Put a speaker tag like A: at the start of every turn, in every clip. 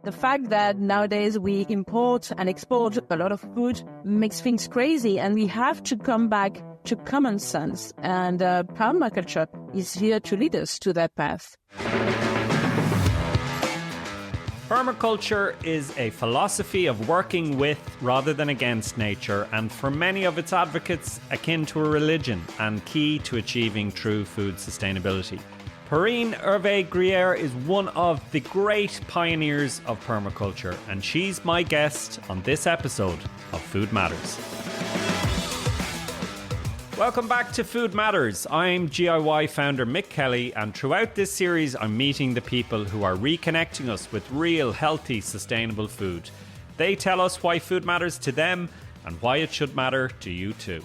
A: The fact that nowadays we import and export a lot of food makes things crazy, and we have to come back to common sense. And permaculture is here to lead us to that path.
B: Permaculture is a philosophy of working with rather than against nature, and for many of its advocates, akin to a religion and key to achieving true food sustainability. Perrine Hervé-Gruyer is one of the great pioneers of permaculture, and she's my guest on this episode of Food Matters. Welcome back to Food Matters. I'm GIY founder Mick Kelly, and throughout this series I'm meeting the people who are reconnecting us with real, healthy, sustainable food. They tell us why food matters to them and why it should matter to you too.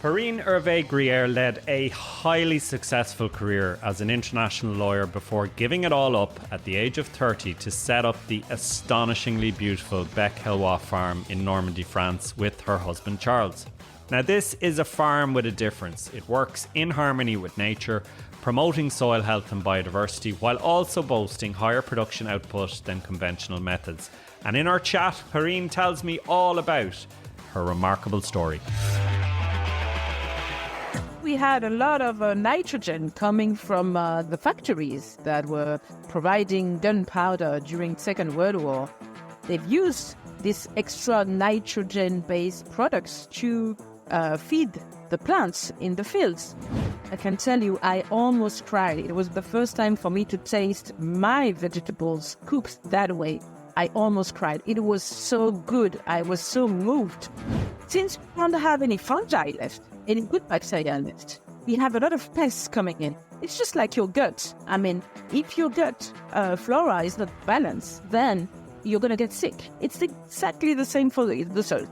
B: Perrine Hervé-Gruyer led a highly successful career as an international lawyer before giving it all up at the age of 30 to set up the astonishingly beautiful Bec Hellouin farm in Normandy, France with her husband Charles. Now, this is a farm with a difference. It works in harmony with nature, promoting soil health and biodiversity while also boasting higher production output than conventional methods. And in our chat, Perrine tells me all about her remarkable story.
A: We had a lot of nitrogen coming from the factories that were providing gunpowder during Second World War. They've used these extra nitrogen-based products to feed the plants in the fields. I can tell you, I almost cried. It was the first time for me to taste my vegetables cooked that way. I almost cried. It was so good. I was so moved. Since we don't have any fungi left, any good bacteria left, we have a lot of pests coming in. It's just like your gut. I mean, if your gut flora is not balanced, then you're going to get sick. It's exactly the same for the soil.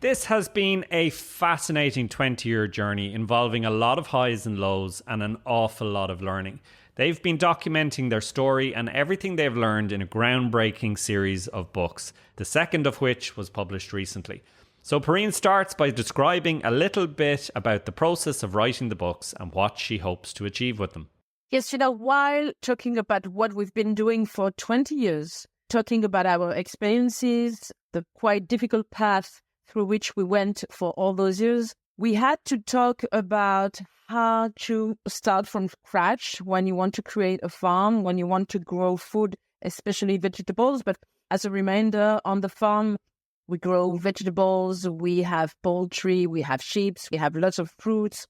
B: This has been a fascinating 20-year journey involving a lot of highs and lows and an awful lot of learning. They've been documenting their story and everything they've learned in a groundbreaking series of books, the second of which was published recently. So Perrine starts by describing a little bit about the process of writing the books and what she hopes to achieve with them.
A: Yes, while talking about what we've been doing for 20 years, talking about our experiences, the quite difficult path through which we went for all those years, we had to talk about how to start from scratch when you want to create a farm, when you want to grow food, especially vegetables. But as a reminder, on the farm, we grow vegetables, we have poultry, we have sheep, we have lots of fruits,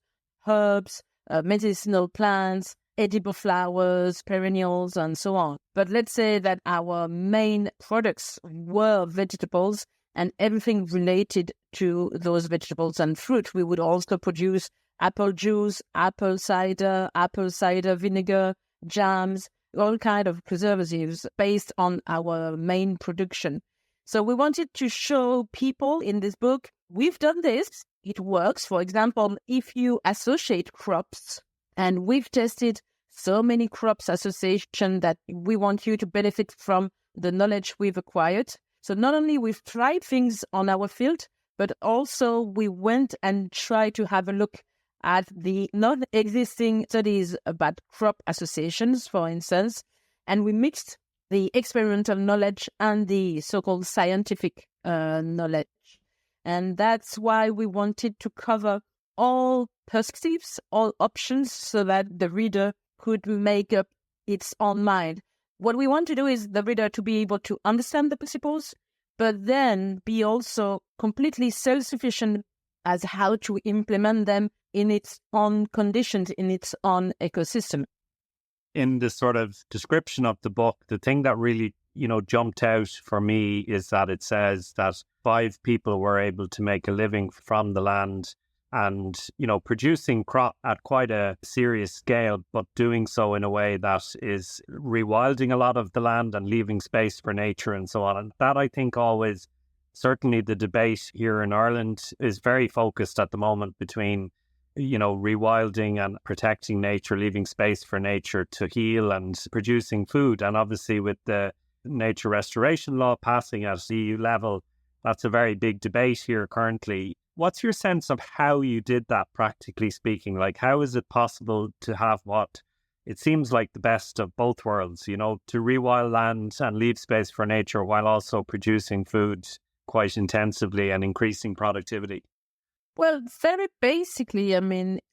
A: herbs, medicinal plants, edible flowers, perennials, and so on. But let's say that our main products were vegetables and everything related to those vegetables and fruit. We would also produce apple juice, apple cider vinegar, jams, all kinds of preservatives based on our main production. So we wanted to show people in this book, we've done this, it works. For example, if you associate crops, and we've tested so many crops association that we want you to benefit from the knowledge we've acquired. So not only we've tried things on our field, but also we went and tried to have a look at the non-existing studies about crop associations, for instance, and we mixed the experimental knowledge and the so-called scientific knowledge. And that's why we wanted to cover all perspectives, all options, so that the reader could make up its own mind. What we want to do is the reader to be able to understand the principles, but then be also completely self-sufficient as how to implement them in its own conditions, in its own ecosystem.
C: In the sort of description of the book, the thing that really, jumped out for me is that it says that 5 people were able to make a living from the land and, producing crop at quite a serious scale, but doing so in a way that is rewilding a lot of the land and leaving space for nature and so on. And that, I think, always, certainly the debate here in Ireland is very focused at the moment between, rewilding and protecting nature, leaving space for nature to heal and producing food. And obviously with the nature restoration law passing at EU level, that's a very big debate here currently. What's your sense of how you did that, practically speaking? Like, how is it possible to have what it seems like the best of both worlds, to rewild land and leave space for nature while also producing food quite intensively and increasing productivity.
A: Well, very basically,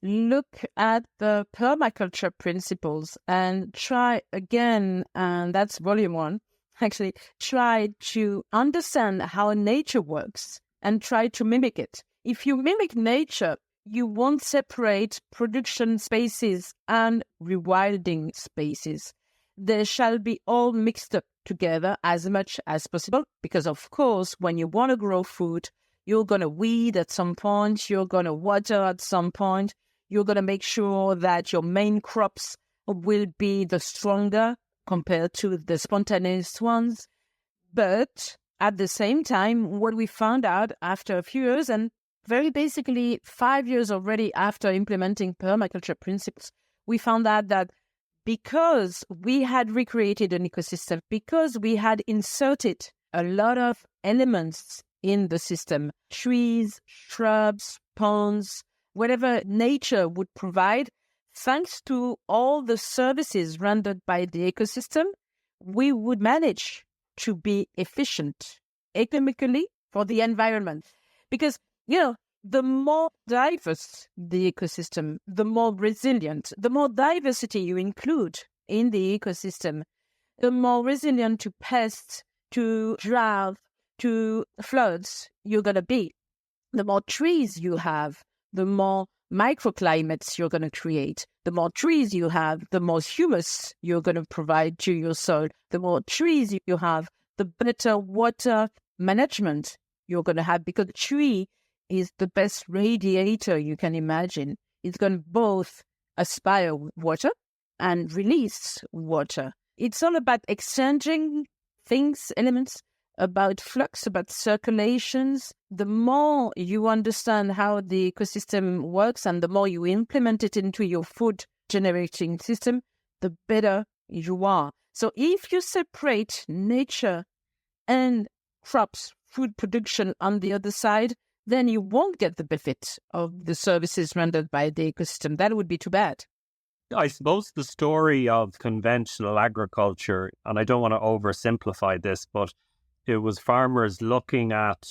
A: look at the permaculture principles and try again, and that's volume 1, actually, try to understand how nature works and try to mimic it. If you mimic nature, you won't separate production spaces and rewilding spaces. They shall be all mixed up together as much as possible because, of course, when you want to grow food, you're going to weed at some point, you're going to water at some point, you're going to make sure that your main crops will be the stronger compared to the spontaneous ones. But at the same time, what we found out after a few years, and very basically 5 years already after implementing permaculture principles, we found out that because we had recreated an ecosystem, because we had inserted a lot of elements in the system, trees, shrubs, ponds, whatever nature would provide, thanks to all the services rendered by the ecosystem, we would manage to be efficient economically for the environment. Because, the more diverse the ecosystem, the more resilient, the more diversity you include in the ecosystem, the more resilient to pests, to drought, to floods you're going to be. The more trees you have, the more microclimates you're going to create. The more trees you have, the more humus you're going to provide to your soil. The more trees you have, the better water management you're going to have, because a tree is the best radiator you can imagine. It's going to both aspire water and release water. It's all about exchanging things, elements, about flux, about circulations. The more you understand how the ecosystem works and the more you implement it into your food generating system, the better you are. So if you separate nature and crops, food production on the other side, then you won't get the benefit of the services rendered by the ecosystem. That would be too bad.
C: I suppose the story of conventional agriculture, and I don't want to oversimplify this, but it was farmers looking at,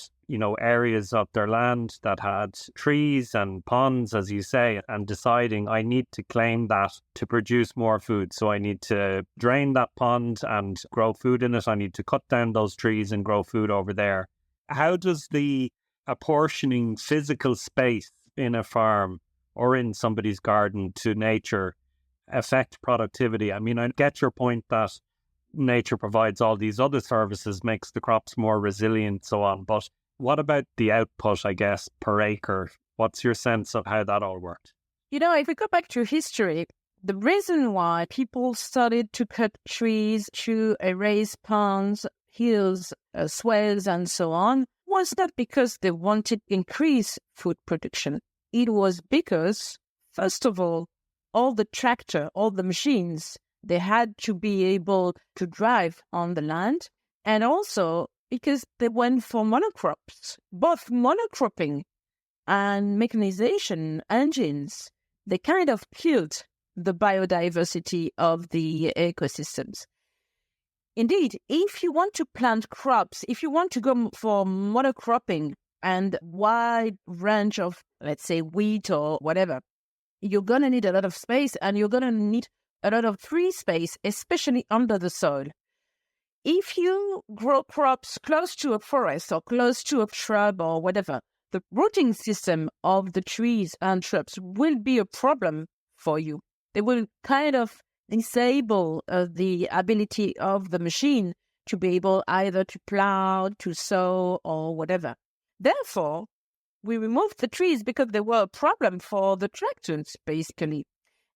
C: areas of their land that had trees and ponds, as you say, and deciding I need to claim that to produce more food. So I need to drain that pond and grow food in it. I need to cut down those trees and grow food over there. How does the apportioning physical space in a farm or in somebody's garden to nature affect productivity? I get your point that nature provides all these other services, makes the crops more resilient, so on. But what about the output, I guess, per acre? What's your sense of how that all worked?
A: If we go back to history, the reason why people started to cut trees to erase ponds, hills, swales, and so on, was not because they wanted to increase food production. It was because, first of all the tractor, all the machines, they had to be able to drive on the land. And also because they went for monocrops, both monocropping and mechanization engines. They kind of killed the biodiversity of the ecosystems. Indeed, if you want to plant crops, if you want to go for monocropping and wide range of, let's say, wheat or whatever, you're going to need a lot of space and you're going to need a lot of free space, especially under the soil. If you grow crops close to a forest or close to a shrub or whatever, the rooting system of the trees and shrubs will be a problem for you. They will kind of disable the ability of the machine to be able either to plow, to sow, or whatever. Therefore, we removed the trees because they were a problem for the tractors, basically.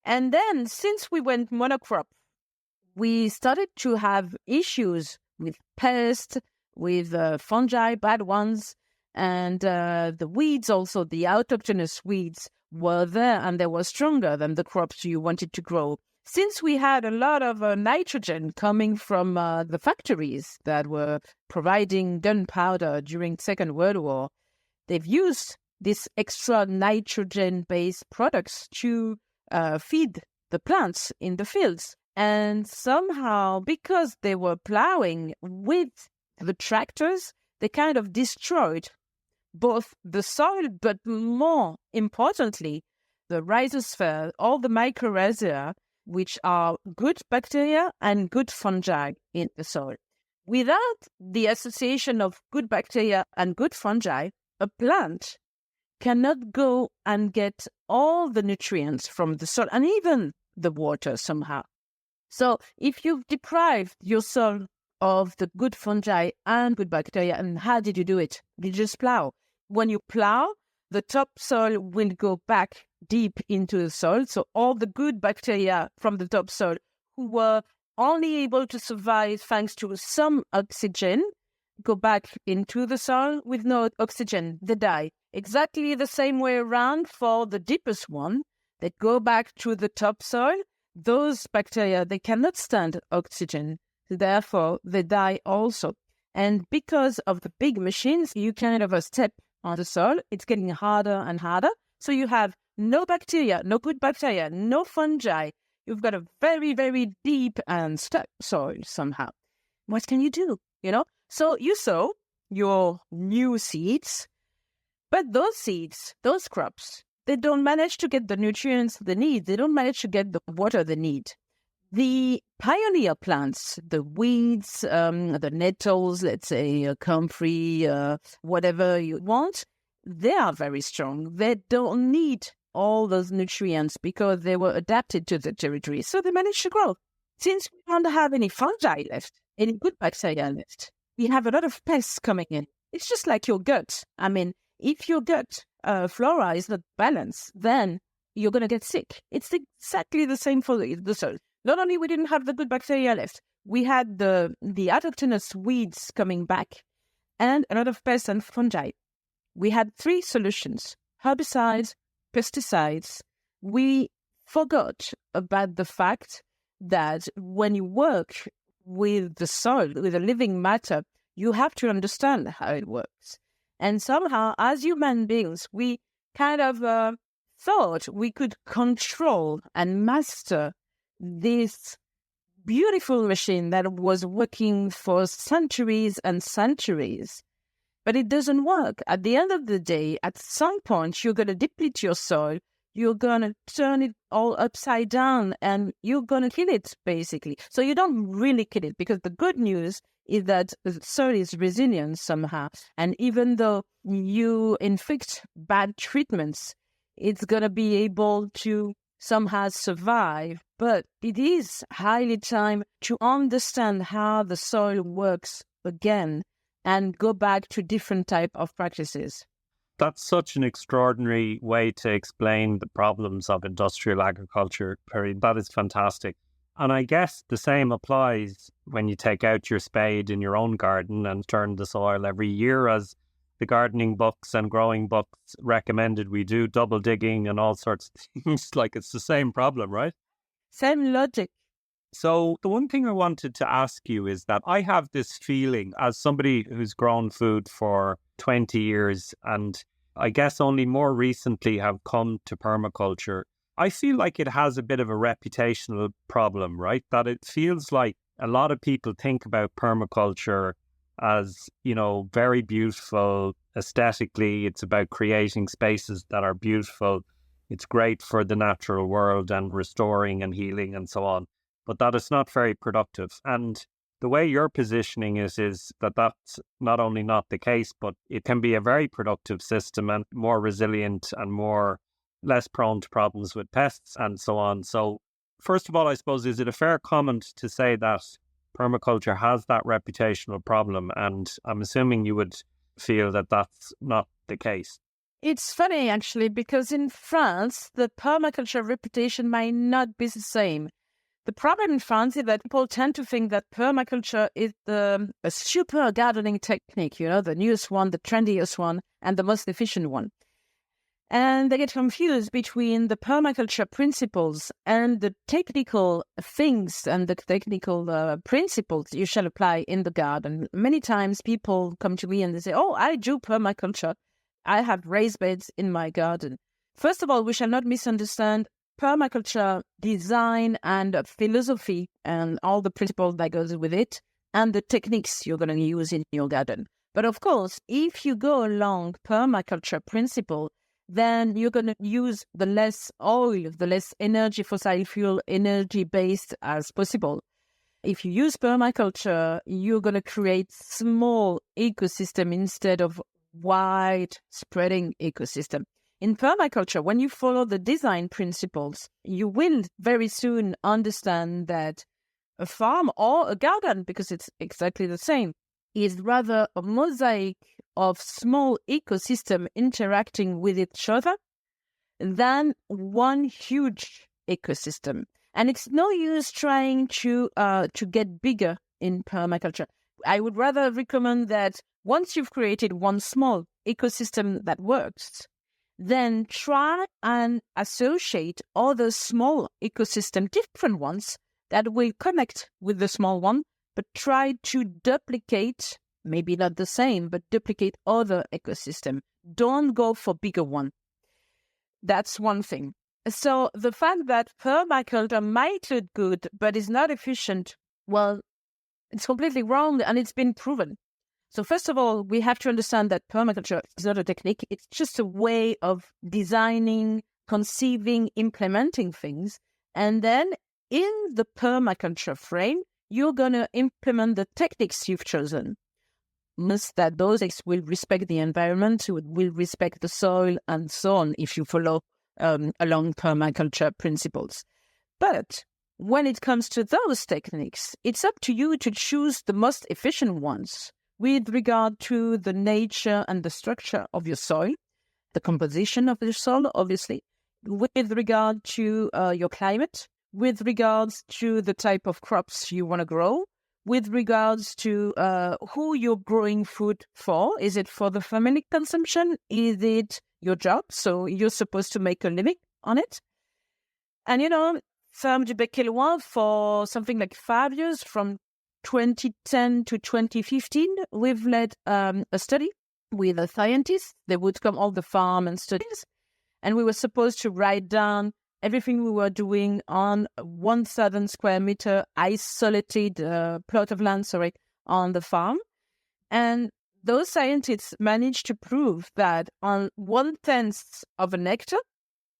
A: And then, since we went monocrop, we started to have issues with pests, with fungi, bad ones, and the weeds also, the autochthonous weeds were there and they were stronger than the crops you wanted to grow. Since we had a lot of nitrogen coming from the factories that were providing gunpowder during Second World War, they've used these extra nitrogen-based products to feed the plants in the fields. And somehow, because they were plowing with the tractors, they kind of destroyed both the soil, but more importantly, the rhizosphere, all the mycorrhizae, which are good bacteria and good fungi in the soil. Without the association of good bacteria and good fungi, a plant cannot go and get all the nutrients from the soil and even the water somehow. So if you've deprived your soil of the good fungi and good bacteria, and how did you do it? You just plow. When you plow, the topsoil will go back deep into the soil. So all the good bacteria from the topsoil who were only able to survive thanks to some oxygen go back into the soil with no oxygen. They die. Exactly the same way around for the deepest one. They go back to the topsoil. Those bacteria, they cannot stand oxygen. Therefore, they die also. And because of the big machines, you kind of step on the soil. It's getting harder and harder. So you have no bacteria, no good bacteria, no fungi. You've got a very, very deep and stuck soil somehow. What can you do? So you sow your new seeds, but those seeds, those crops, they don't manage to get the nutrients they need. They don't manage to get the water they need. The pioneer plants, the weeds, the nettles, let's say comfrey, whatever you want, they are very strong. They don't need all those nutrients because they were adapted to the territory. So they manage to grow. Since we don't have any fungi left, any good bacteria left, we have a lot of pests coming in. It's just like your gut. I mean, if your gut flora is not balanced, then you're going to get sick. It's exactly the same for the soil. Not only we didn't have the good bacteria left, we had the autochthonous weeds coming back and a lot of pests and fungi. We had 3 solutions: herbicides, pesticides. We forgot about the fact that when you work with the soil, with the living matter, you have to understand how it works. And somehow, as human beings, we kind of thought we could control and master this beautiful machine that was working for centuries and centuries. But it doesn't work. At the end of the day, at some point, you're going to deplete your soil. You're going to turn it all upside down and you're going to kill it, basically. So you don't really kill it, because the good news is that the soil is resilient somehow. And even though you inflict bad treatments, it's going to be able to somehow survive. But it is highly time to understand how the soil works again and go back to different type of practices.
C: That's such an extraordinary way to explain the problems of industrial agriculture, Perrine. That is fantastic. And I guess the same applies when you take out your spade in your own garden and turn the soil every year, as the gardening books and growing books recommended we do, double digging and all sorts of things. Like, it's the same problem, right?
A: Same logic.
C: So the one thing I wanted to ask you is that I have this feeling, as somebody who's grown food for 20 years and I guess only more recently have come to permaculture, I feel like it has a bit of a reputational problem, right? That it feels like a lot of people think about permaculture as, very beautiful aesthetically. It's about creating spaces that are beautiful. It's great for the natural world and restoring and healing and so on. But that it's not very productive. And the way you're positioning it is that that's not only not the case, but it can be a very productive system and more resilient and less prone to problems with pests and so on. So first of all, I suppose, is it a fair comment to say that permaculture has that reputational problem? And I'm assuming you would feel that that's not the case.
A: It's funny, actually, because in France, the permaculture reputation might not be the same. The problem in France is that people tend to think that permaculture is a super gardening technique, the newest one, the trendiest one, and the most efficient one. And they get confused between the permaculture principles and the technical things and the technical principles you shall apply in the garden. Many times people come to me and they say, "Oh, I do permaculture. I have raised beds in my garden." First of all, we shall not misunderstand permaculture design and philosophy and all the principles that goes with it and the techniques you're going to use in your garden. But of course, if you go along permaculture principle, then you're going to use the less oil, the less energy, fossil fuel energy based as possible. If you use permaculture, you're going to create small ecosystem instead of wide spreading ecosystem. In permaculture, when you follow the design principles, you will very soon understand that a farm or a garden, because it's exactly the same, is rather a mosaic of small ecosystem interacting with each other than one huge ecosystem. And it's no use trying to get bigger in permaculture. I would rather recommend that once you've created one small ecosystem that works, then try and associate other small ecosystem, different ones that will connect with the small one, but try to duplicate, maybe not the same, but duplicate other ecosystem. Don't go for bigger one. That's one thing. So the fact that permaculture might look good, but is not efficient, well, it's completely wrong and it's been proven. So first of all, we have to understand that permaculture is not a technique. It's just a way of designing, conceiving, implementing things. And then in the permaculture frame, you're going to implement the techniques you've chosen. Must that those will respect the environment, will respect the soil and so on if you follow along permaculture principles. But when it comes to those techniques, it's up to you to choose the most efficient ones with regard to the nature and the structure of your soil, the composition of your soil, obviously, with regard to your climate, with regards to the type of crops you want to grow, with regards to who you're growing food for. Is it for the family consumption? Is it your job? So you're supposed to make a living on it. And, Ferme du Bec Hellouin for something like 5 years, from 2010 to 2015, we've led a study with a scientist. They would come all the farm and studies, and we were supposed to write down everything we were doing on 1,000 square meter isolated plot of land, on the farm. And those scientists managed to prove that on 1/10 of an hectare,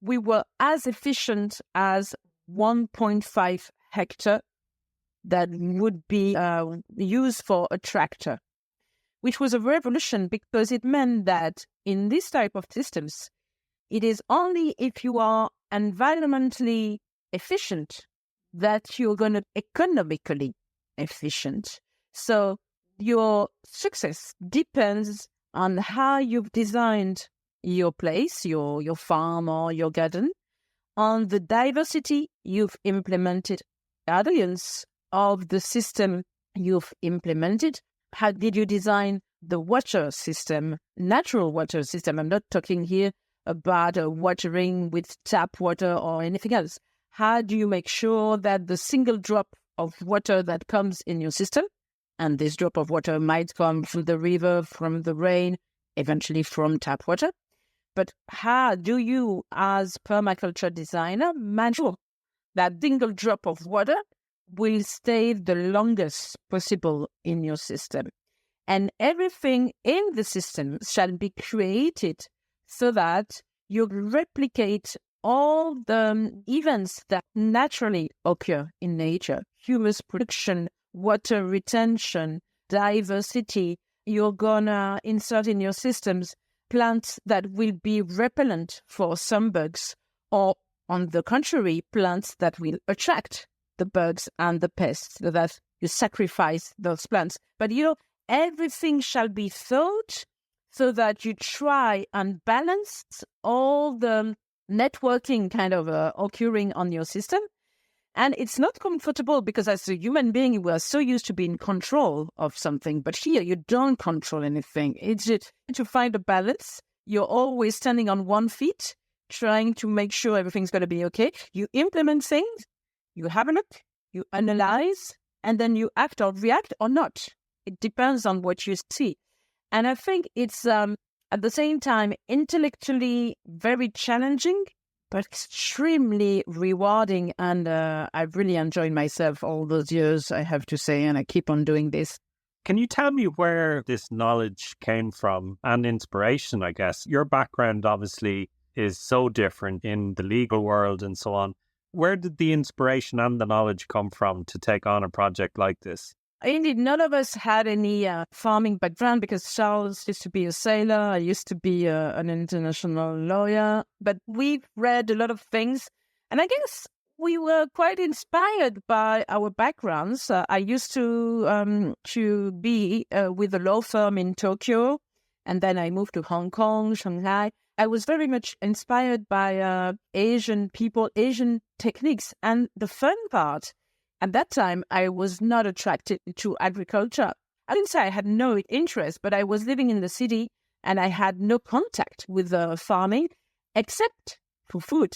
A: we were as efficient as 1.5 hectare that would be used for a tractor, which was a revolution because it meant that in this type of systems, it is only if you are environmentally efficient that you're going to economically efficient. So your success depends on how you've designed your place, your farm or your garden, on the diversity you've implemented, audience of the system you've implemented. How did you design the water system, natural water system? I'm not talking here about watering with tap water or anything else. How do you make sure that the single drop of water that comes in your system, and this drop of water might come from the river, from the rain, eventually from tap water, but how do you, as permaculture designer, make sure that single drop of water will stay the longest possible in your system? And everything in the system shall be created so that you replicate all the events that naturally occur in nature: humus production, water retention, diversity. You're gonna insert in your systems plants that will be repellent for some bugs, or on the contrary, plants that will attract the bugs and the pests, so that you sacrifice those plants. But everything shall be thought so that you try and balance all the networking kind of occurring on your system. And it's not comfortable because as a human being, we are so used to being in control of something. But here, you don't control anything. It's just to find a balance. You're always standing on one feet, trying to make sure everything's going to be okay. You implement things, you have a look, you analyze, and then you act or react or not. It depends on what you see. And I think it's, at the same time, intellectually very challenging but extremely rewarding. And I've really enjoyed myself all those years, I have to say, and I keep on doing this.
C: Can you tell me where this knowledge came from and inspiration, I guess? Your background obviously is so different in the legal world and so on. Where did the inspiration and the knowledge come from to take on a project like this?
A: Indeed, none of us had any farming background because Charles used to be a sailor. I used to be an international lawyer. But we've read a lot of things. And I guess we were quite inspired by our backgrounds. I used to be with a law firm in Tokyo. And then I moved to Hong Kong, Shanghai. I was very much inspired by Asian people, Asian techniques. And the fun part, at that time, I was not attracted to agriculture. I didn't say I had no interest, but I was living in the city and I had no contact with farming except for food.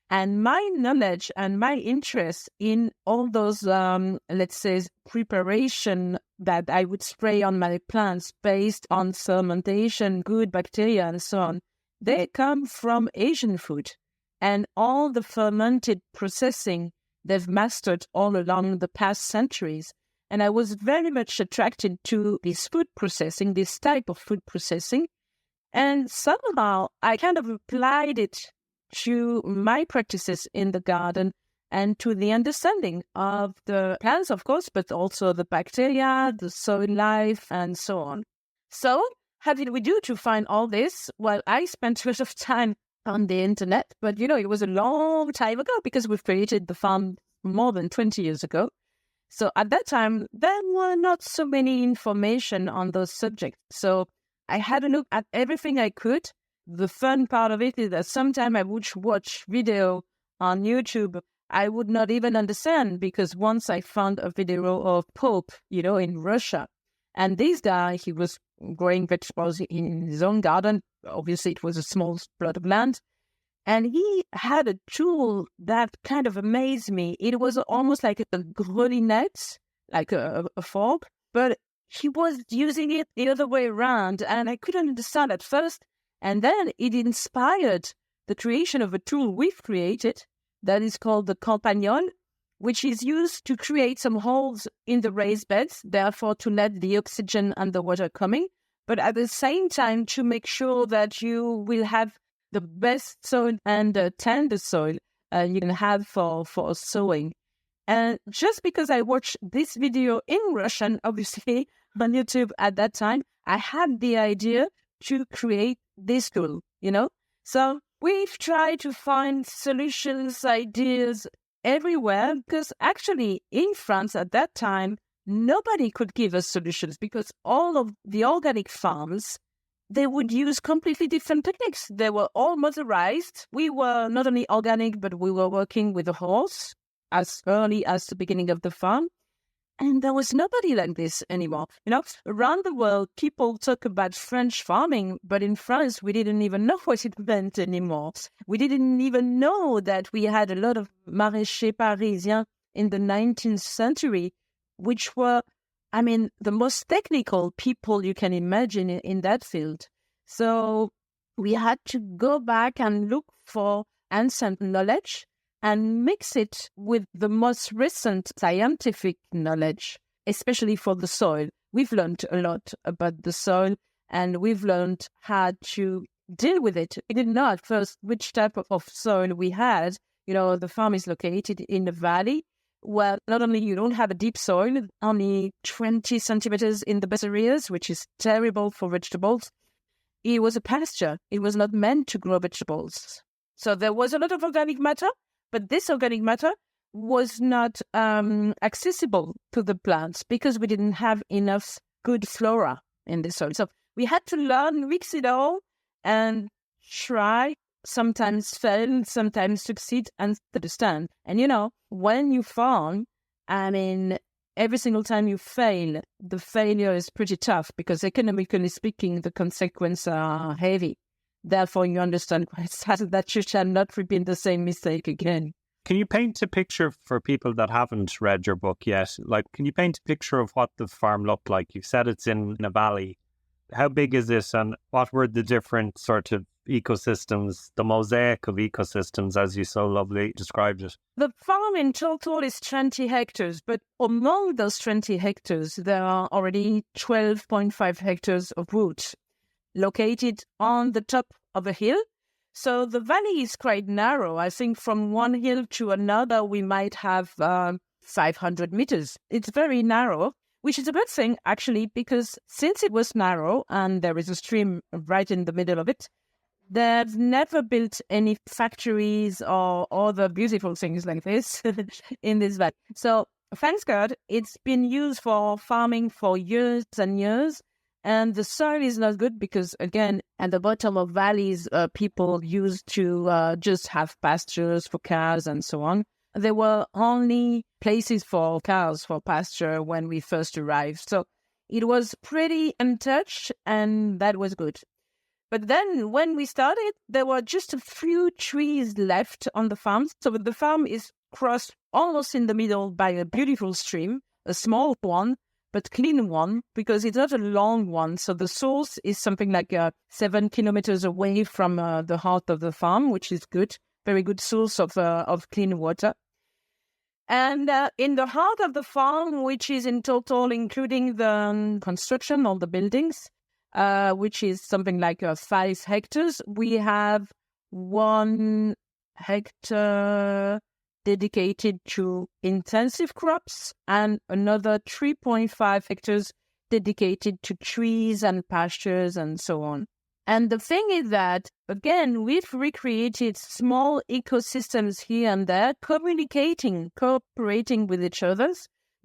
A: And my knowledge and my interest in all those, let's say, preparation that I would spray on my plants based on fermentation, good bacteria, and so on, they come from Asian food. And all the fermented processing they've mastered all along the past centuries. And I was very much attracted to this food processing, this type of food processing. And somehow I kind of applied it to my practices in the garden and to the understanding of the plants, of course, but also the bacteria, the soil life, and so on. So how did we do to find all this? Well, I spent a lot of time on the internet, but it was a long time ago because we've created the farm more than 20 years ago. So at that time, there were not so many information on those subjects. So I had a look at everything I could. The fun part of it is that sometimes I would watch video on YouTube I would not even understand, because once I found a video of Pope, in Russia, and this guy, he was growing vegetables in his own garden. Obviously, it was a small plot of land. And he had a tool that kind of amazed me. It was almost like a grelinette, like a fork, but he was using it the other way around, and I couldn't understand at first. And then it inspired the creation of a tool we've created that is called the Compagnon, which is used to create some holes in the raised beds, therefore to let the oxygen and the water coming, but at the same time to make sure that you will have the best soil and tender soil you can have for sowing. And just because I watched this video in Russian, obviously, on YouTube at that time, I had the idea to create this tool, So we've tried to find solutions, ideas everywhere, because actually in France at that time, nobody could give us solutions, because all of the organic farms, they would use completely different techniques. They were all motorized. We were not only organic, but we were working with a horse as early as the beginning of the farm. And there was nobody like this anymore. Around the world, people talk about French farming, but in France, we didn't even know what it meant anymore. We didn't even know that we had a lot of maraîchers parisiens in the 19th century, which were, the most technical people you can imagine in that field. So we had to go back and look for ancient knowledge and mix it with the most recent scientific knowledge, especially for the soil. We've learned a lot about the soil, and we've learned how to deal with it. We didn't know at first which type of soil we had. The farm is located in a valley. Well, not only you don't have a deep soil, only 20 centimeters in the best areas, which is terrible for vegetables. It was a pasture. It was not meant to grow vegetables. So there was a lot of organic matter, but this organic matter was not accessible to the plants because we didn't have enough good flora in the soil. So we had to learn, mix it all, and try, sometimes fail, sometimes succeed, and understand. And when you farm, every single time you fail, the failure is pretty tough because economically speaking, the consequences are heavy. Therefore, you understand quite fast that you shall not repeat the same mistake again.
C: Can you paint a picture for people that haven't read your book yet? Can you paint a picture of what the farm looked like? You said it's in a valley. How big is this, and what were the different sort of ecosystems, the mosaic of ecosystems, as you so lovely described it.
A: The farm in total is 20 hectares, but among those 20 hectares, there are already 12.5 hectares of roots located on the top of a hill. So the valley is quite narrow. I think from one hill to another, we might have 500 meters. It's very narrow, which is a good thing, actually, because since it was narrow and there is a stream right in the middle of it, they've never built any factories or other beautiful things like this in this valley. So thanks God, it's been used for farming for years and years. And the soil is not good because, again, at the bottom of valleys, people used to just have pastures for cows and so on. There were only places for cows for pasture when we first arrived. So it was pretty untouched, and that was good. But then when we started, there were just a few trees left on the farm. So the farm is crossed almost in the middle by a beautiful stream, a small one, but clean one, because it's not a long one. So the source is something like 7 kilometers away from the heart of the farm, which is good, very good source of clean water. And in the heart of the farm, which is in total, including the construction, all the buildings, which is something like 5 hectares, we have 1 hectare dedicated to intensive crops and another 3.5 hectares dedicated to trees and pastures and so on. And the thing is that, again, we've recreated small ecosystems here and there, cooperating with each other.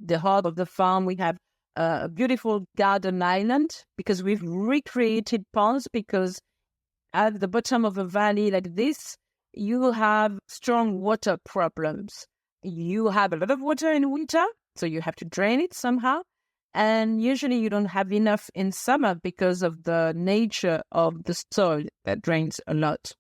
A: The heart of the farm, we have a beautiful garden island because we've recreated ponds, because at the bottom of a valley like this, you will have strong water problems. You have a lot of water in winter, so you have to drain it somehow. And usually you don't have enough in summer because of the nature of the soil that drains a lot.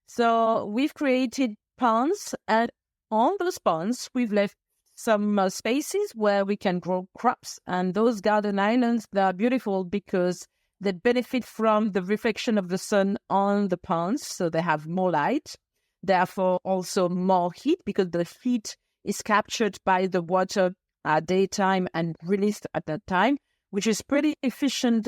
A: So we've created ponds, and on those ponds, we've left some spaces where we can grow crops. And those garden islands, they are beautiful because they benefit from the reflection of the sun on the ponds, so they have more light, therefore also more heat, because the heat is captured by the water at daytime and released at that time, which is pretty efficient,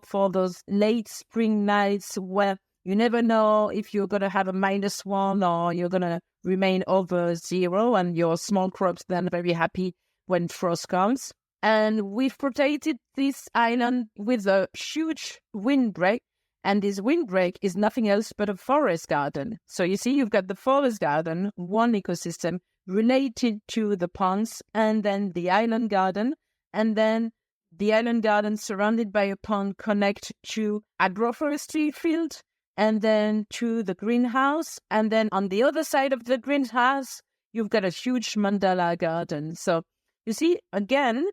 A: for those late spring nights where you never know if you're going to have a -1 or you're going to remain over 0, and your small crops then very happy when frost comes. And we've protected this island with a huge windbreak, and this windbreak is nothing else but a forest garden. So you see, you've got the forest garden, one ecosystem related to the ponds, and then the island garden, and then the island garden surrounded by a pond connect to agroforestry field, and then to the greenhouse, and then on the other side of the greenhouse, you've got a huge mandala garden. So you see, again,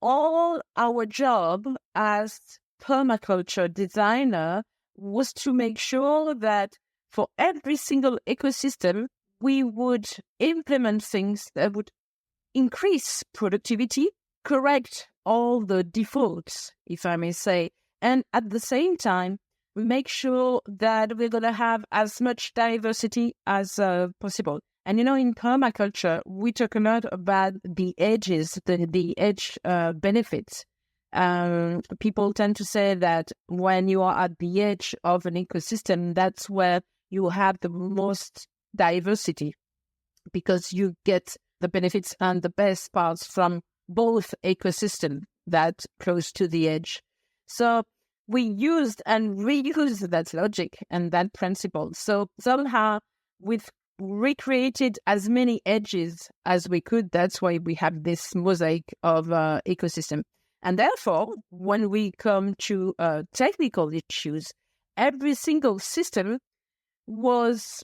A: all our job as permaculture designer was to make sure that for every single ecosystem, we would implement things that would increase productivity, correct all the defaults, if I may say, and at the same time, we make sure that we're going to have as much diversity as possible. And, in permaculture, we talk a lot about the edges, the edge benefits. People tend to say that when you are at the edge of an ecosystem, that's where you have the most diversity, because you get the benefits and the best parts from both ecosystems that close to the edge. So we used and reused that logic and that principle. So somehow we've recreated as many edges as we could. That's why we have this mosaic of ecosystem. And therefore, when we come to technical issues, every single system was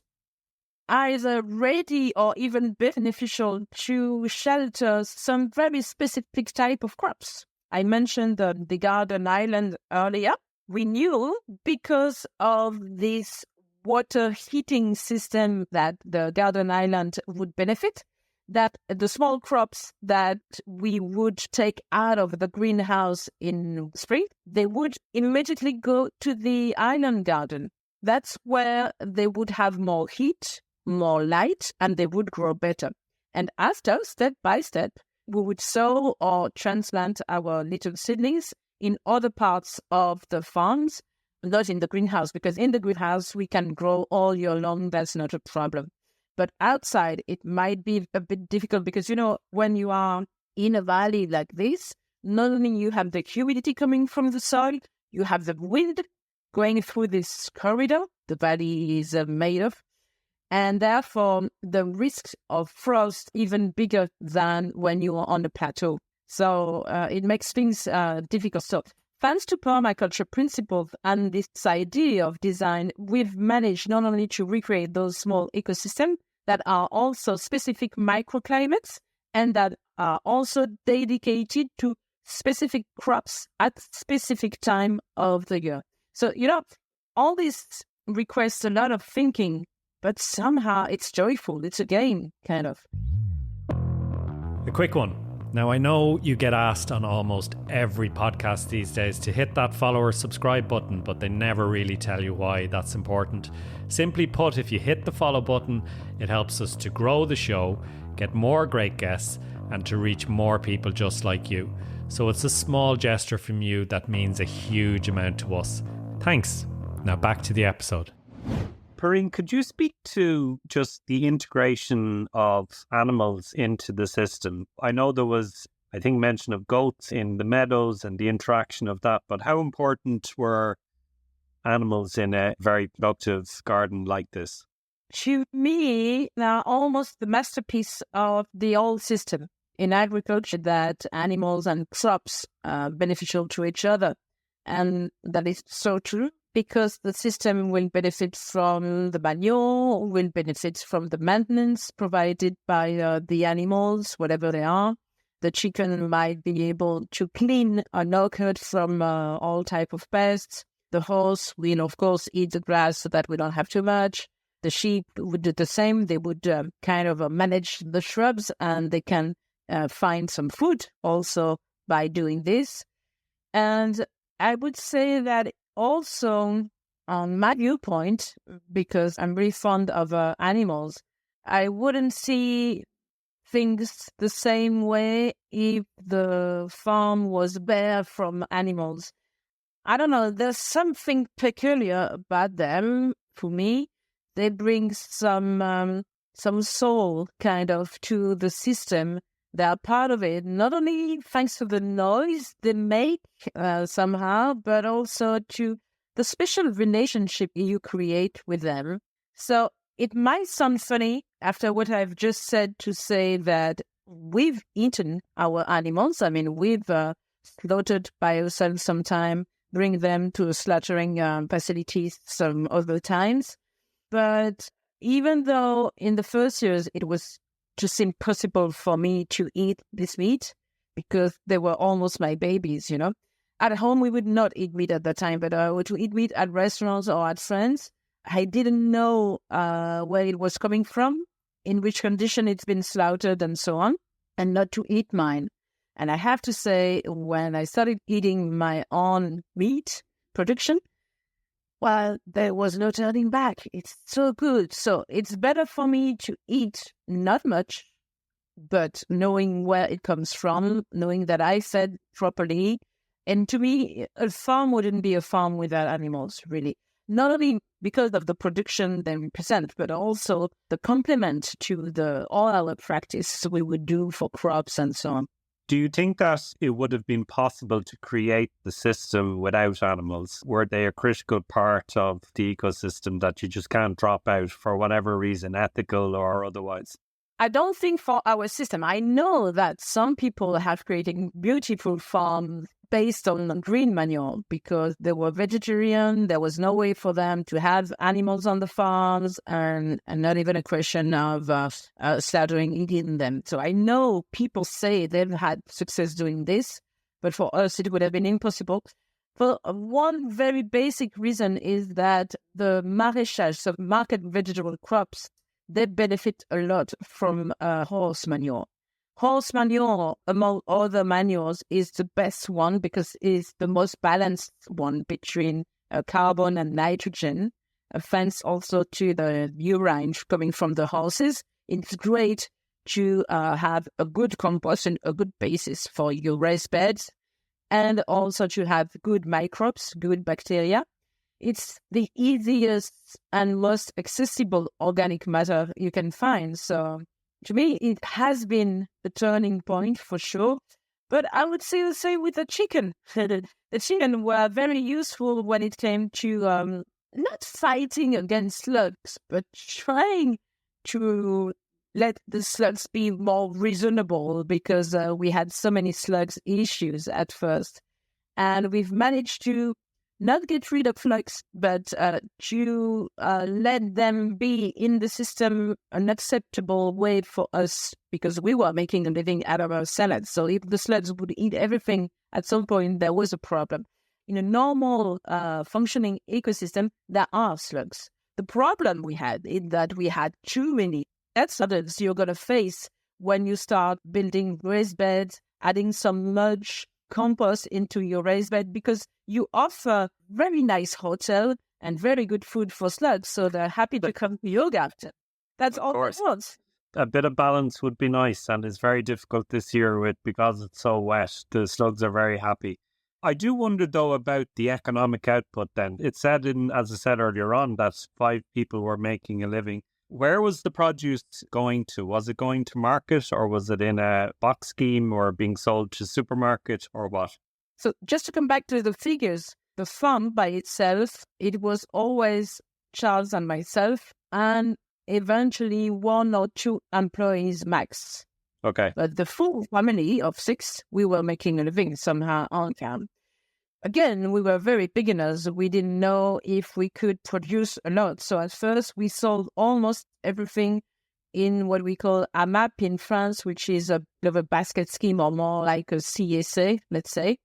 A: either ready or even beneficial to shelter some very specific type of crops. I mentioned the garden island earlier. We knew, because of this water heating system that the garden island would benefit, that the small crops that we would take out of the greenhouse in spring, they would immediately go to the island garden. that's where they would have more heat, more light, and they would grow better. And after, step by step, we would sow or transplant our little seedlings in other parts of the farms, not in the greenhouse, because in the greenhouse, we can grow all year long. That's not a problem. But outside, it might be a bit difficult because, when you are in a valley like this, not only you have the humidity coming from the soil, you have the wind going through this corridor the valley is made of, and therefore the risk of frost even bigger than when you are on the plateau. So it makes things difficult. So thanks to permaculture principles and this idea of design, we've managed not only to recreate those small ecosystems that are also specific microclimates and that are also dedicated to specific crops at specific time of the year. So, all this requires a lot of thinking, but somehow it's joyful. It's a game, kind of.
B: A quick one. Now, I know you get asked on almost every podcast these days to hit that follow or subscribe button, but they never really tell you why that's important. Simply put, if you hit the follow button, it helps us to grow the show, get more great guests, and to reach more people just like you. So it's a small gesture from you that means a huge amount to us. Thanks. Now back to the episode.
C: Perrine, could you speak to just the integration of animals into the system? I know there was, mention of goats in the meadows and the interaction of that, but how important were animals in a very productive garden like this?
A: To me, they're almost the masterpiece of the whole system in agriculture, that animals and crops are beneficial to each other. And that is so true, because the system will benefit from the manure, will benefit from the maintenance provided by the animals, whatever they are. The chicken might be able to clean a orchard from all type of pests. The horse will, of course, eat the grass so that we don't have too much. The sheep would do the same. They would manage the shrubs, and they can find some food also by doing this. And I would say that also, on my viewpoint, because I'm really fond of animals, I wouldn't see things the same way if the farm was bare from animals. I don't know, there's something peculiar about them for me. They bring some soul kind of to the system. They are part of it, not only thanks to the noise they make somehow, but also to the special relationship you create with them. So it might sound funny after what I've just said to say that we've eaten our animals. We've slaughtered by ourselves sometime, bring them to slaughtering facilities some other times. But even though in the first years it was just impossible for me to eat this meat because they were almost my babies, At home, we would not eat meat at that time, but to eat meat at restaurants or at friends, I didn't know where it was coming from, in which condition it's been slaughtered and so on, and not to eat mine. And I have to say, when I started eating my own meat production, well, there was no turning back. It's so good. So it's better for me to eat not much, but knowing where it comes from, knowing that I fed properly. And to me, a farm wouldn't be a farm without animals, really. Not only because of the production they represent, but also the complement to all our practice we would do for crops and so on.
C: Do you think that it would have been possible to create the system without animals? Were they a critical part of the ecosystem that you just can't drop out for whatever reason, ethical or otherwise?
A: I don't think for our system. I know that some people have created beautiful farms based on green manure because they were vegetarian. There was no way for them to have animals on the farms and not even a question of slaughtering, eating them. So I know people say they've had success doing this, but for us it would have been impossible. For one very basic reason is that the maraîchage, so market vegetable crops, they benefit a lot from horse manure. Horse manure, among other manures, is the best one because it's the most balanced one between carbon and nitrogen. thanks also to the urine coming from the horses. It's great to have a good compost and a good basis for your raised beds, and also to have good microbes, good bacteria. It's the easiest and most accessible organic matter you can find. So to me, it has been a turning point for sure. But I would say the same with the chicken. The chicken were very useful when it came to not fighting against slugs, but trying to let the slugs be more reasonable, because we had so many slugs issues at first. And we've managed to not get rid of slugs, but to let them be in the system an acceptable way for us, because we were making a living out of our salads. So if the slugs would eat everything, at some point there was a problem. In a normal functioning ecosystem, there are slugs. The problem we had is that we had too many. That's something you're going to face when you start building raised beds, adding some mulch, compost into your raised bed, because you offer very nice hotel and very good food for slugs, so they're happy to come to your garden. That's all it wants.
C: A bit of balance would be nice, and it's very difficult this year because it's so wet. The slugs are very happy. I do wonder, though, about the economic output then. It said, as I said earlier on, that 5 people were making a living. Where was the produce going to? Was it going to market, or was it in a box scheme, or being sold to supermarket, or what?
A: So just to come back to the figures, the farm by itself, it was always Charles and myself, and eventually 1 or 2 employees max.
C: Okay.
A: But the full family of 6, we were making a living somehow on camp. Again, we were very beginners. We didn't know if we could produce a lot. So at first, we sold almost everything in what we call a map in France, which is a bit of a basket scheme, or more like a CSA, let's say.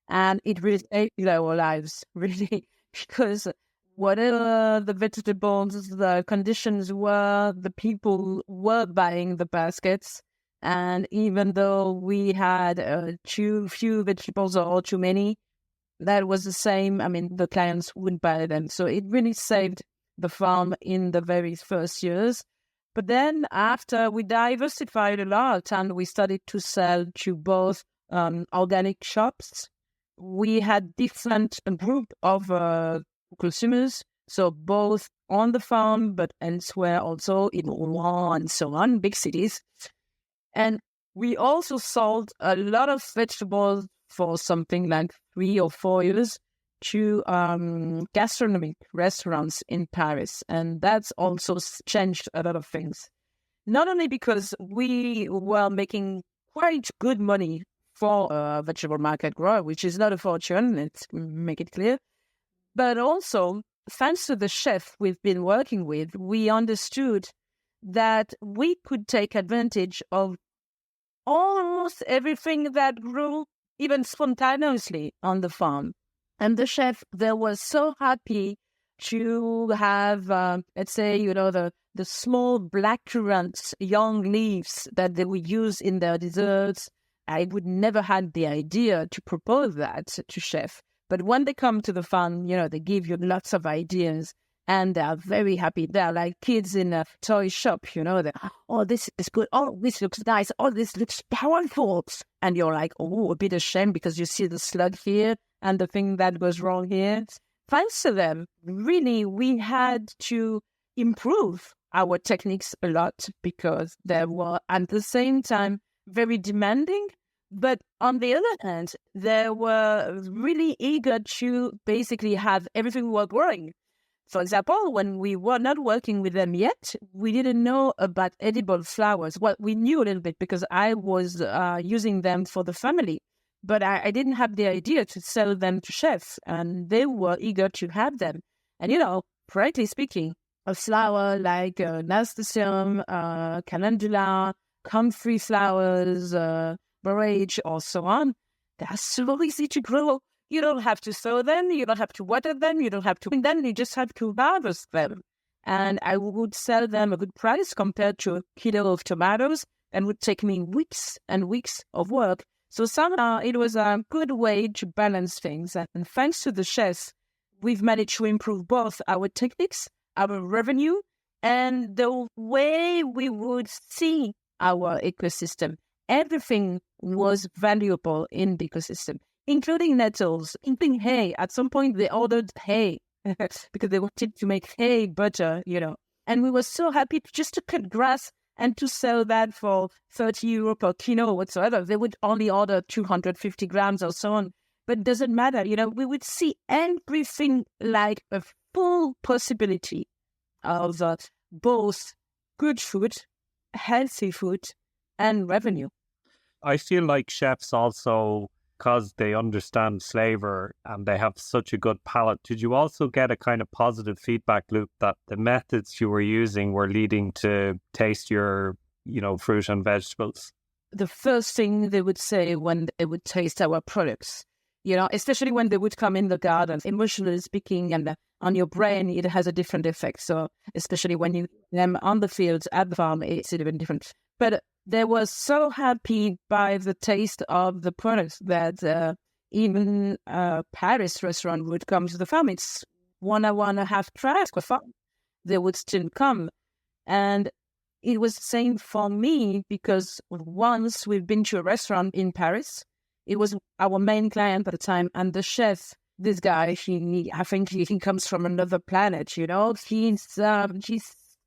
A: And it really saved our lives, really, because whatever the vegetables, the conditions were, the people were buying the baskets. And even though we had too few vegetables or too many, that was the same. I mean, the clients would buy them. So it really saved the farm in the very first years. But then after we diversified a lot and we started to sell to both organic shops, we had different group of consumers. So both on the farm, but elsewhere also in Rouen and so on, big cities. And we also sold a lot of vegetables for something like 3 or 4 years to gastronomic restaurants in Paris. And that's also changed a lot of things. Not only because we were making quite good money for a vegetable market grower, which is not a fortune, let's make it clear, but also thanks to the chef we've been working with, we understood that we could take advantage of almost everything that grew even spontaneously on the farm. And the chef, they were so happy to have, let's say, the small blackcurrant young leaves that they would use in their desserts. I would never had the idea to propose that to chef. But when they come to the farm, they give you lots of ideas. And they are very happy. They're like kids in a toy shop, They're, oh, this is good. Oh, this looks nice. Oh, this looks powerful. And you're like, oh, a bit ashamed because you see the slug here and the thing that goes wrong here. Thanks to them, really, we had to improve our techniques a lot because they were at the same time very demanding. But on the other hand, they were really eager to basically have everything work growing. For example, when we were not working with them yet, we didn't know about edible flowers. Well, we knew a little bit because I was using them for the family, but I didn't have the idea to sell them to chefs, and they were eager to have them. And, frankly speaking, a flower like nasturtium, calendula, comfrey flowers, borage, or so on, they're so easy to grow. You don't have to sow them, you don't have to water them, you don't have to clean them, you just have to harvest them. And I would sell them a good price compared to a kilo of tomatoes, and would take me weeks and weeks of work. So somehow it was a good way to balance things. And thanks to the chefs, we've managed to improve both our techniques, our revenue, and the way we would see our ecosystem. Everything was valuable in the ecosystem, including nettles, including hay. At some point, they ordered hay because they wanted to make hay butter, And we were so happy just to cut grass and to sell that for 30 euro per kilo or whatsoever. They would only order 250 grams or so on. But it doesn't matter. We would see everything like a full possibility of both good food, healthy food, and revenue.
C: I feel like chefs also, because they understand flavor and they have such a good palate, did you also get a kind of positive feedback loop that the methods you were using were leading to taste your, fruit and vegetables?
A: The first thing they would say when they would taste our products, especially when they would come in the garden, emotionally speaking, and on your brain, it has a different effect. So especially when you them on the fields at the farm, it's even different. But they were so happy by the taste of the products that even a Paris restaurant would come to the farm. It's 1 hour and a half drive to the farm. They would still come. And it was the same for me because once we've been to a restaurant in Paris, it was our main client at the time. And the chef, this guy, I think he comes from another planet, He's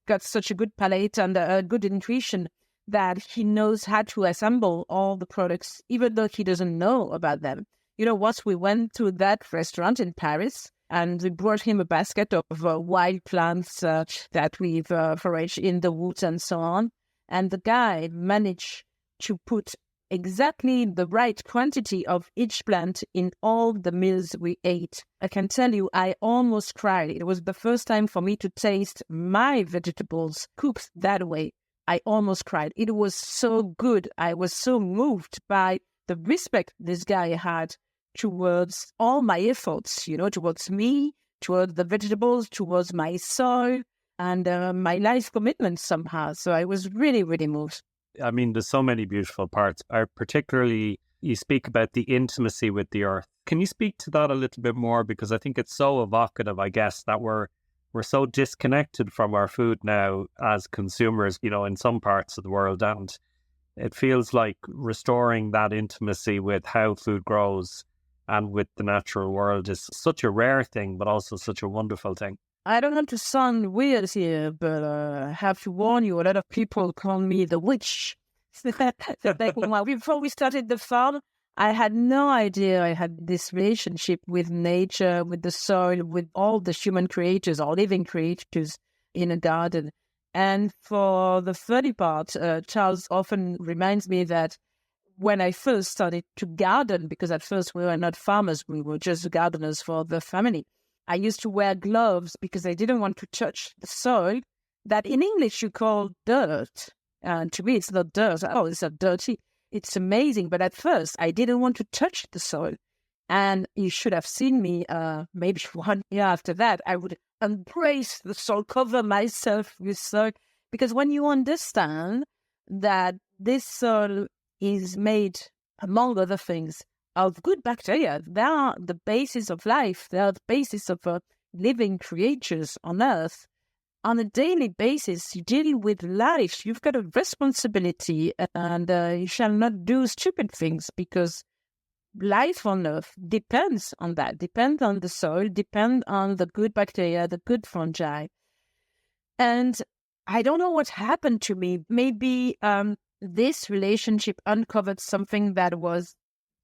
A: got such a good palate and a good intuition that he knows how to assemble all the products, even though he doesn't know about them. Once we went to that restaurant in Paris and we brought him a basket of wild plants that we've foraged in the woods and so on. And the guy managed to put exactly the right quantity of each plant in all the meals we ate. I can tell you, I almost cried. It was the first time for me to taste my vegetables cooked that way. I almost cried. It was so good. I was so moved by the respect this guy had towards all my efforts, towards me, towards the vegetables, towards my soil, and my life commitment somehow. So I was really, really moved.
C: I mean, there's so many beautiful parts. Particularly, you speak about the intimacy with the earth. Can you speak to that a little bit more? Because I think it's so evocative, I guess, that we're so disconnected from our food now as consumers, in some parts of the world. And it feels like restoring that intimacy with how food grows and with the natural world is such a rare thing, but also such a wonderful thing.
A: I don't want to sound weird here, but I have to warn you, a lot of people call me the witch. Before we started the farm, I had no idea I had this relationship with nature, with the soil, with all the human creatures or living creatures in a garden. And for the funny part, Charles often reminds me that when I first started to garden, because at first we were not farmers, we were just gardeners for the family, I used to wear gloves because I didn't want to touch the soil that in English you call dirt. And to me, it's not dirt. Oh, it's not dirty. It's amazing. But at first, I didn't want to touch the soil. And you should have seen me maybe 1 year after that. I would embrace the soil, cover myself with soil. Because when you understand that this soil is made, among other things, of good bacteria, they are the basis of life. They are the basis of living creatures on Earth. On a daily basis, you're dealing with life. You've got a responsibility, and you shall not do stupid things because life on Earth depends on that, depends on the soil, depends on the good bacteria, the good fungi. And I don't know what happened to me. Maybe this relationship uncovered something that was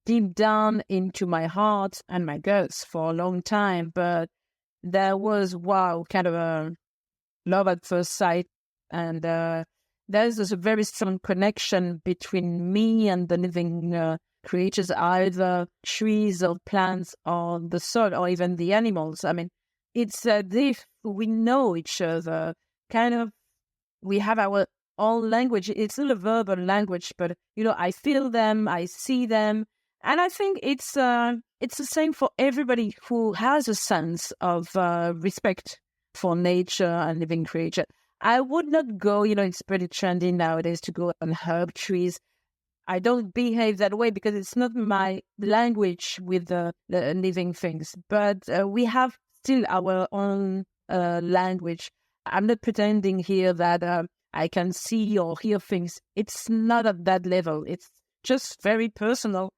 A: deep down into my heart and my guts for a long time. But there was, kind of a love at first sight. And there's a very strong connection between me and the living creatures, either trees or plants or the soil or even the animals. I mean, it's as if we know each other. Kind of, we have our own language. It's still a verbal language, but, I feel them, I see them. And I think it's the same for everybody who has a sense of respect for nature and living creature. I would not go, it's pretty trendy nowadays to go and herb trees. I don't behave that way because it's not my language with the living things. But we have still our own language. I'm not pretending here that I can see or hear things. It's not at that level. It's just very personal.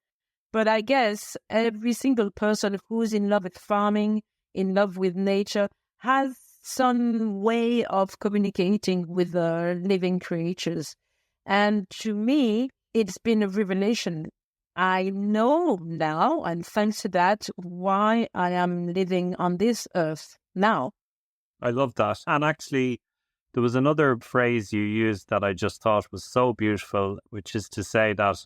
A: But I guess every single person who's in love with farming, in love with nature, has some way of communicating with living creatures. And to me, it's been a revelation. I know now, and thanks to that, why I am living on this earth now.
C: I love that. And actually, there was another phrase you used that I just thought was so beautiful, which is to say that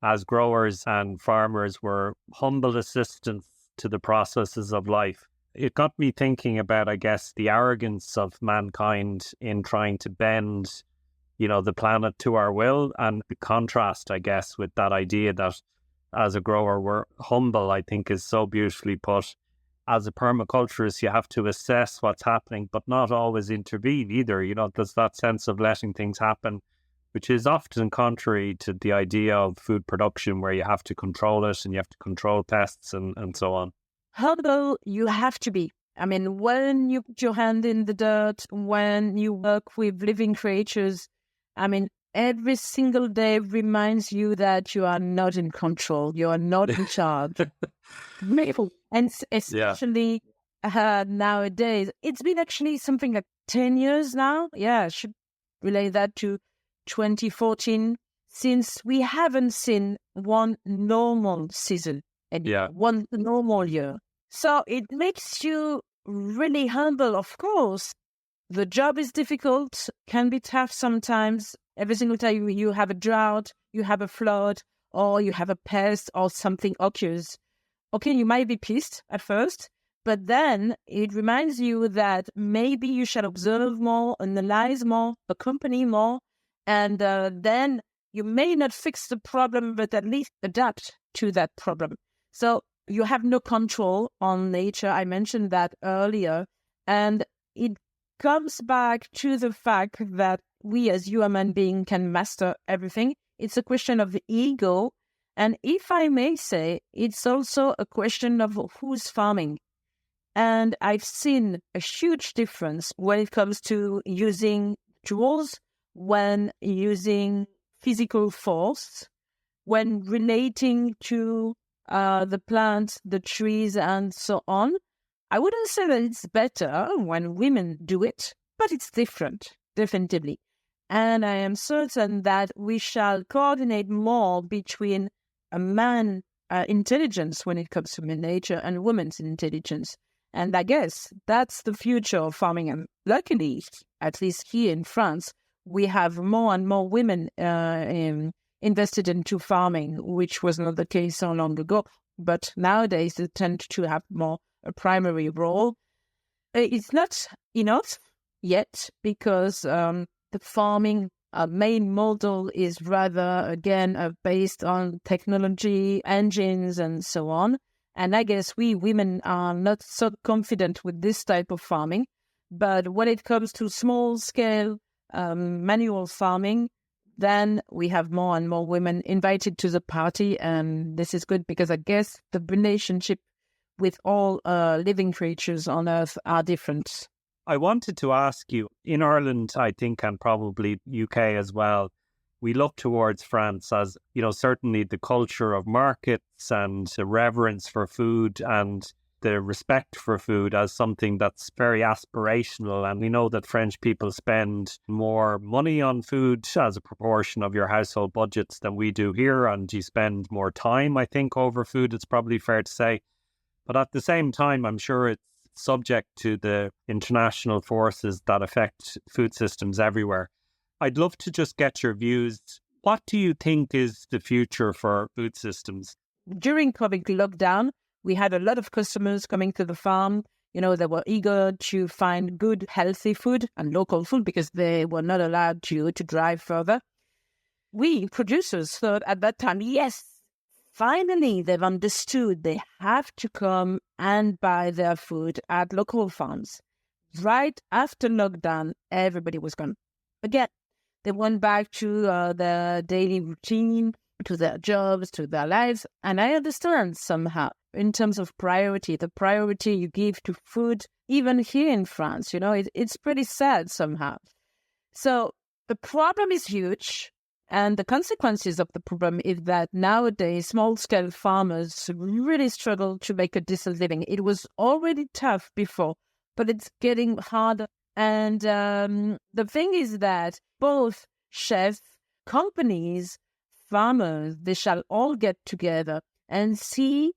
C: as growers and farmers were humble assistants to the processes of life. It got me thinking about, I guess, the arrogance of mankind in trying to bend, the planet to our will, and the contrast, I guess, with that idea that as a grower, we're humble, I think is so beautifully put. As a permaculturist, you have to assess what's happening, but not always intervene either. There's that sense of letting things happen, which is often contrary to the idea of food production, where you have to control it and you have to control pests and so on.
A: Humble you have to be. I mean, when you put your hand in the dirt, when you work with living creatures, I mean, every single day reminds you that you are not in control. You are not in charge. And especially nowadays, it's been actually something like 10 years now. Yeah, I should relate that to 2014, since we haven't seen one normal season and one normal year. So it makes you really humble, of course. The job is difficult, can be tough sometimes. Every single time you have a drought, you have a flood, or you have a pest or something occurs. Okay, you might be pissed at first, but then it reminds you that maybe you should observe more, analyze more, accompany more, and then you may not fix the problem, but at least adapt to that problem. So you have no control on nature. I mentioned that earlier. And it comes back to the fact that we as human beings can master everything. It's a question of the ego. And if I may say, it's also a question of who's farming. And I've seen a huge difference when it comes to using tools, when using physical force, when relating to the plants, the trees, and so on. I wouldn't say that it's better when women do it, but it's different, definitively. And I am certain that we shall coordinate more between a man's intelligence when it comes to nature and women's intelligence. And I guess that's the future of farming. And luckily, at least here in France, we have more and more women invested into farming, which was not the case so long ago. But nowadays, they tend to have more a primary role. It's not enough yet because the farming main model is rather, again, based on technology, engines, and so on. And I guess we women are not so confident with this type of farming. But when it comes to small-scale manual farming, then we have more and more women invited to the party. And this is good because I guess the relationship with all living creatures on Earth are different.
C: I wanted to ask you, in Ireland, I think, and probably UK as well, we look towards France as, certainly the culture of markets and the reverence for food and the respect for food as something that's very aspirational. And we know that French people spend more money on food as a proportion of your household budgets than we do here. And you spend more time, I think, over food, it's probably fair to say. But at the same time, I'm sure it's subject to the international forces that affect food systems everywhere. I'd love to just get your views. What do you think is the future for food systems?
A: During COVID lockdown, we had a lot of customers coming to the farm. They were eager to find good, healthy food and local food because they were not allowed to drive further. We producers thought at that time, yes, finally they've understood they have to come and buy their food at local farms. Right after lockdown, everybody was gone. Again, they went back to their daily routine, to their jobs, to their lives. And I understand somehow. in terms of priority, the priority you give to food, even here in France, it's pretty sad somehow. So the problem is huge. And the consequences of the problem is that nowadays small-scale farmers really struggle to make a decent living. It was already tough before, but it's getting harder. And the thing is that both chefs, companies, farmers, they shall all get together and see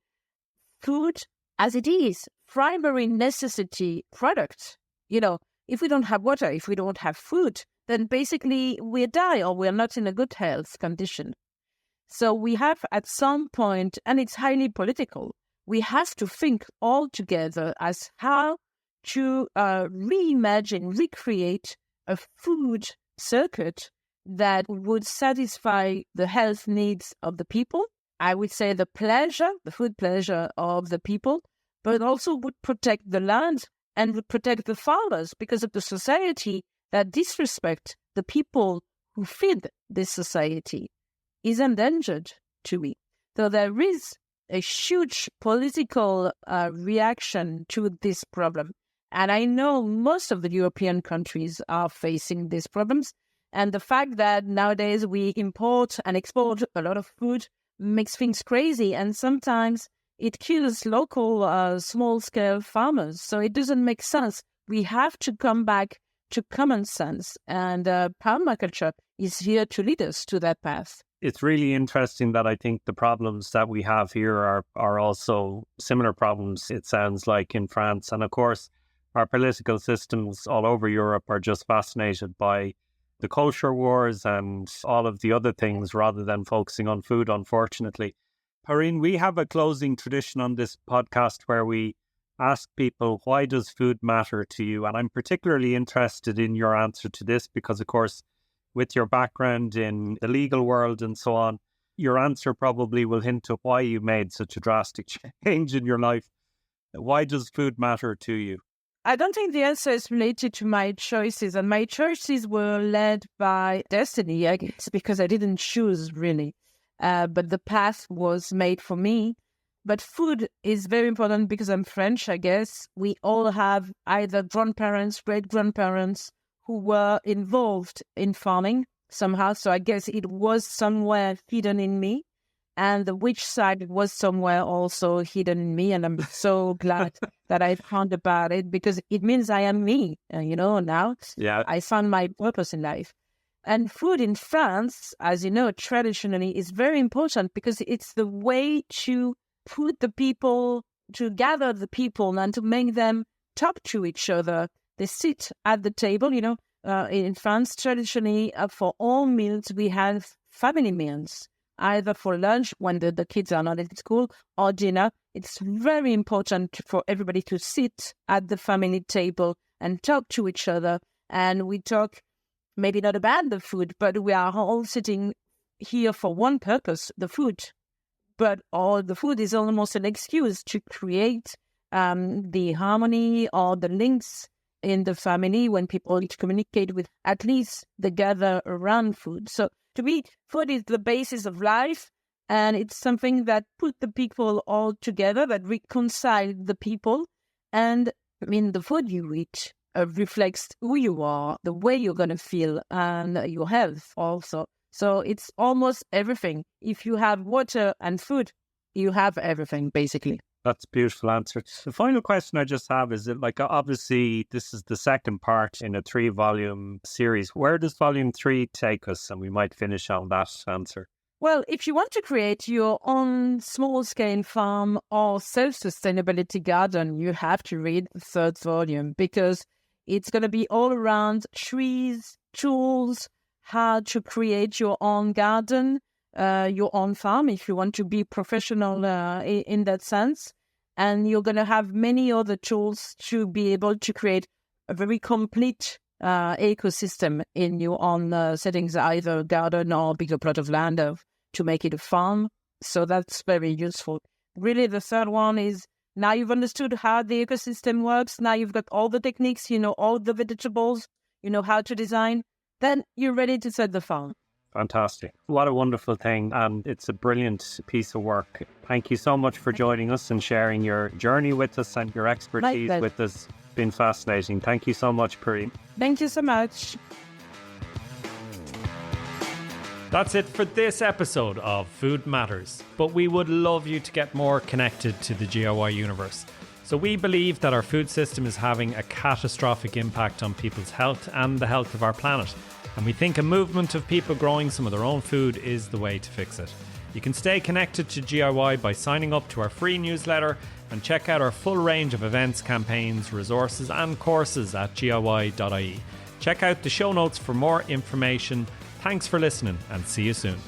A: food as it is, primary necessity product. If we don't have water, if we don't have food, then basically we die or we're not in a good health condition. So we have at some point, and it's highly political, we have to think all together as how to reimagine, recreate a food circuit that would satisfy the health needs of the people. I would say the food pleasure of the people, but also would protect the land and would protect the farmers, because of the society that disrespect the people who feed this society is endangered to me. So there is a huge political reaction to this problem. And I know most of the European countries are facing these problems. And the fact that nowadays we import and export a lot of food makes things crazy. And sometimes it kills local small-scale farmers. So it doesn't make sense. We have to come back to common sense, and permaculture is here to lead us to that path.
C: It's really interesting that I think the problems that we have here are also similar problems, it sounds like, in France. And of course, our political systems all over Europe are just fascinated by the culture wars and all of the other things rather than focusing on food, unfortunately. Perrine, we have a closing tradition on this podcast where we ask people, why does food matter to you? And I'm particularly interested in your answer to this because, of course, with your background in the legal world and so on, your answer probably will hint at why you made such a drastic change in your life. Why does food matter to you?
A: I don't think the answer is related to my choices, and my choices were led by destiny, I guess, because I didn't choose really, but the path was made for me. But food is very important because I'm French, I guess. We all have either grandparents, great-grandparents who were involved in farming somehow. So I guess it was somewhere hidden in me. And the witch side was somewhere also hidden in me. And I'm so glad that I found about it because it means I am me, now.
C: Yeah.
A: I found my purpose in life. And food in France, as you know, traditionally is very important because it's the way to put the people, to gather the people and to make them talk to each other. They sit at the table, in France, traditionally, for all meals, we have family meals, either for lunch when the kids are not at school or dinner. It's very important for everybody to sit at the family table and talk to each other. And we talk maybe not about the food, but we are all sitting here for one purpose, the food. But all the food is almost an excuse to create the harmony or the links in the family when people need to communicate with, at least they gather around food. So to me, food is the basis of life, and it's something that put the people all together, that reconcile the people. And the food you eat reflects who you are, the way you're going to feel, and your health also. So it's almost everything. If you have water and food, you have everything, basically.
C: That's a beautiful answer. The final question I just have is, obviously, this is the second part in a 3-volume series. Where does volume 3 take us? And we might finish on that answer.
A: Well, if you want to create your own small-scale farm or self-sustainability garden, you have to read the 3rd volume because it's going to be all around trees, tools, how to create your own garden, your own farm, if you want to be professional in that sense. And you're going to have many other tools to be able to create a very complete ecosystem in your own settings, either a garden or a bigger plot of land to make it a farm. So that's very useful. Really, the 3rd one is, now you've understood how the ecosystem works. Now you've got all the techniques, all the vegetables, how to design. Then you're ready to set the farm.
C: Fantastic. What a wonderful thing. And it's a brilliant piece of work. Thank you so much for joining us and sharing your journey with us and your expertise with us. It's been fascinating. Thank you so much, Perrine.
A: Thank you so much.
B: That's it for this episode of Food Matters. But we would love you to get more connected to the GIY universe. So we believe that our food system is having a catastrophic impact on people's health and the health of our planet. And we think a movement of people growing some of their own food is the way to fix it. You can stay connected to GIY by signing up to our free newsletter and check out our full range of events, campaigns, resources and courses at giy.ie. Check out the show notes for more information. Thanks for listening and see you soon.